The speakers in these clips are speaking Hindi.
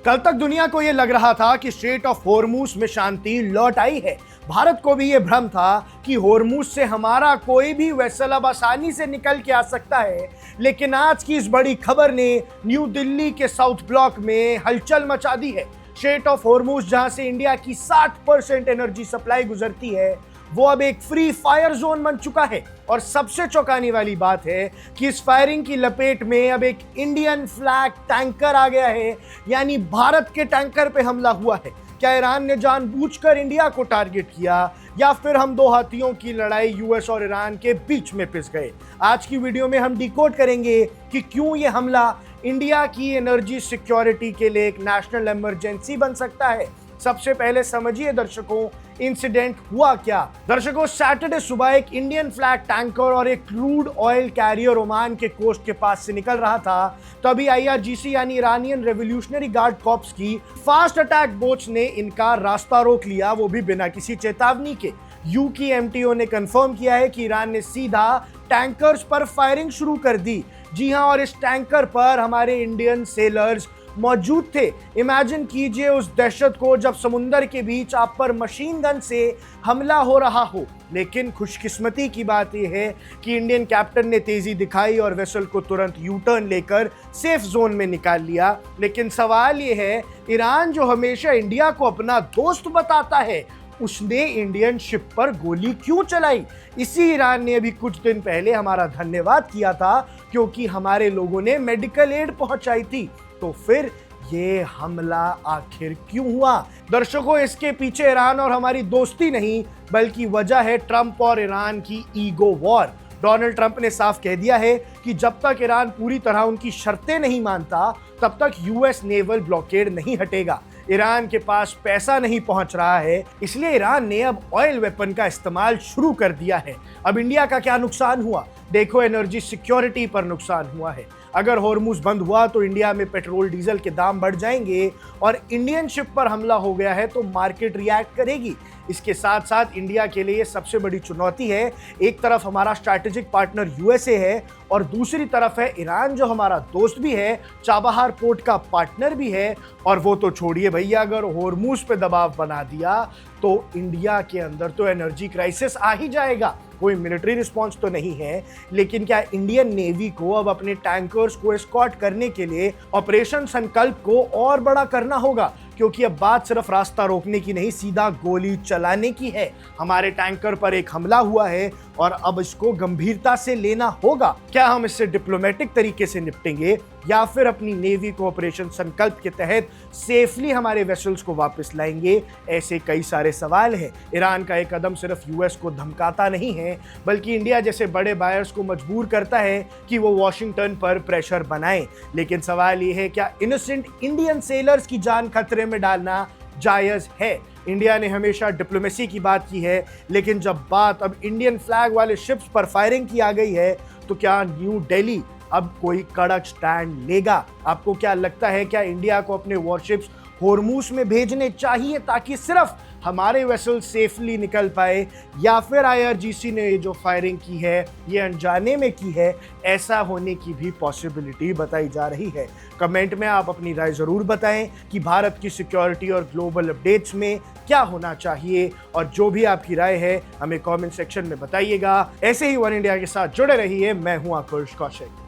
कल तक दुनिया को यह लग रहा था कि स्ट्रेट ऑफ हॉर्मूज में शांति लौट आई है। भारत को भी यह भ्रम था कि हॉर्मूज से हमारा कोई भी वेसल अब आसानी से निकल के आ सकता है। लेकिन आज की इस बड़ी खबर ने न्यू दिल्ली के साउथ ब्लॉक में हलचल मचा दी है। स्ट्रेट ऑफ हॉर्मूज, जहां से इंडिया की 60% एनर्जी सप्लाई गुजरती है, वो अब एक फ्री फायर जोन बन चुका है। और सबसे चौंकाने वाली बात है कि इस फायरिंग की लपेट में अब एक इंडियन फ्लैग टैंकर आ गया है, यानी भारत के टैंकर पे हमला हुआ है। क्या ईरान ने जानबूझकर इंडिया को टारगेट किया, या फिर हम दो हाथियों की लड़ाई यूएस और ईरान के बीच में पिस गए? आज की वीडियो में हम डिकोड करेंगे कि क्यों ये हमला इंडिया की एनर्जी सिक्योरिटी के लिए एक नेशनल इमरजेंसी बन सकता है। सबसे पहले समझिए दर्शकों, इंसिडेंट हुआ क्या। दर्शकों, सैटरडे सुबह एक इंडियन फ्लैग टैंकर और एक क्रूड ऑयल कैरियर ओमान के कोस्ट के पास से निकल रहा था। तभी आईआरजीसी यानी ईरानियन रेवोल्यूशनरी गार्ड कॉर्प्स की फास्ट अटैक बोट्स ने इनका रास्ता रोक लिया, वो भी बिना किसी चेतावनी के। यू की एमटीओ ने कंफर्म किया है कि ईरान ने सीधा टैंकर्स पर फायरिंग शुरू कर दी। जी हां, और इस टैंकर पर हमारे इंडियन सेलर्स मौजूद थे। इमेजिन कीजिए उस दहशत को जब समुंदर के बीच आप पर मशीन गन से हमला हो रहा हो। लेकिन खुशकिस्मती की बात यह है कि इंडियन कैप्टन ने तेजी दिखाई और वेसल को तुरंत यू टर्न लेकर सेफ जोन में निकाल लिया। लेकिन सवाल यह है, ईरान जो हमेशा इंडिया को अपना दोस्त बताता है, उसने इंडियन शिप पर गोली क्यों चलाई? इसी ईरान ने अभी कुछ दिन पहले हमारा धन्यवाद किया था, क्योंकि हमारे लोगों ने मेडिकल एड पहुंचाई थी। तो फिर ये हमला आखिर क्यों हुआ? दर्शकों, इसके पीछे ईरान और हमारी दोस्ती नहीं, बल्कि वजह है ट्रंप और ईरान की ईगो वॉर। डोनाल्ड ट्रंप ने साफ कह दिया है कि जब तक ईरान पूरी तरह उनकी शर्तें नहीं मानता, तब तक यूएस नेवल ब्लॉकेड नहीं हटेगा। ईरान के पास पैसा नहीं पहुंच रहा है, इसलिए ईरान ने अब ऑयल वेपन का इस्तेमाल शुरू कर दिया है। अब इंडिया का क्या नुकसान हुआ? देखो, एनर्जी सिक्योरिटी पर नुकसान हुआ है। अगर हॉर्मूज बंद हुआ तो इंडिया में पेट्रोल डीजल के दाम बढ़ जाएंगे, और इंडियन शिप पर हमला हो गया है तो मार्केट रिएक्ट करेगी। इसके साथ साथ इंडिया के लिए सबसे बड़ी चुनौती है, एक तरफ हमारा स्ट्रैटेजिक पार्टनर यूएसए है, और दूसरी तरफ है ईरान जो हमारा दोस्त भी है, चाबहार पोर्ट का पार्टनर भी है। और वो तो छोड़िए भैया, अगर हॉर्मूज पे दबाव बना दिया तो इंडिया के अंदर तो एनर्जी क्राइसिस आ ही जाएगा। कोई मिलिट्री रिस्पॉन्स तो नहीं है, लेकिन क्या इंडियन नेवी को अब अपने टैंकर्स को एस्कॉर्ट करने के लिए ऑपरेशन संकल्प को और बड़ा करना होगा, क्योंकि अब बात सिर्फ रास्ता रोकने की नहीं, सीधा गोली चलाने की है। हमारे टैंकर पर एक हमला हुआ है और अब इसको गंभीरता से लेना होगा। क्या हम इससे डिप्लोमेटिक तरीके से निपटेंगे, या फिर अपनी नेवी को ऑपरेशन संकल्प के तहत सेफली हमारे वेसल्स को वापस लाएंगे? ऐसे कई सारे सवाल हैं। ईरान का एक कदम सिर्फ यूएस को धमकाता नहीं है, बल्कि इंडिया जैसे बड़े बायर्स को मजबूर करता है कि वो वॉशिंगटन पर प्रेशर बनाएं। लेकिन सवाल ये है, क्या इनोसेंट इंडियन सेलर्स की जान खतरे में डालना जायज है? इंडिया ने हमेशा डिप्लोमेसी की बात की है, लेकिन जब बात अब इंडियन फ्लैग वाले शिप्स पर फायरिंग की आ गई है, तो क्या न्यू दिल्ली अब कोई कड़क स्टैंड लेगा? आपको क्या लगता है, क्या इंडिया को अपने वॉरशिप्स हॉर्मूज में भेजने चाहिए ताकि सिर्फ हमारे वेसल सेफली निकल पाए, या फिर आईआरजीसी ने जो फायरिंग की है ये अनजाने में की है? ऐसा होने की भी पॉसिबिलिटी बताई जा रही है। कमेंट में आप अपनी राय जरूर बताएं कि भारत की सिक्योरिटी और ग्लोबल अपडेट्स में क्या होना चाहिए, और जो भी आपकी राय है हमें कमेंट सेक्शन में बताइएगा। ऐसे ही वन इंडिया के साथ जुड़े रहिए। मैं हूं आकुश Kaushik.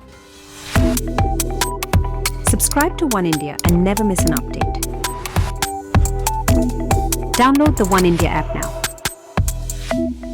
Subscribe to One India and never miss an update. Download the One India app now.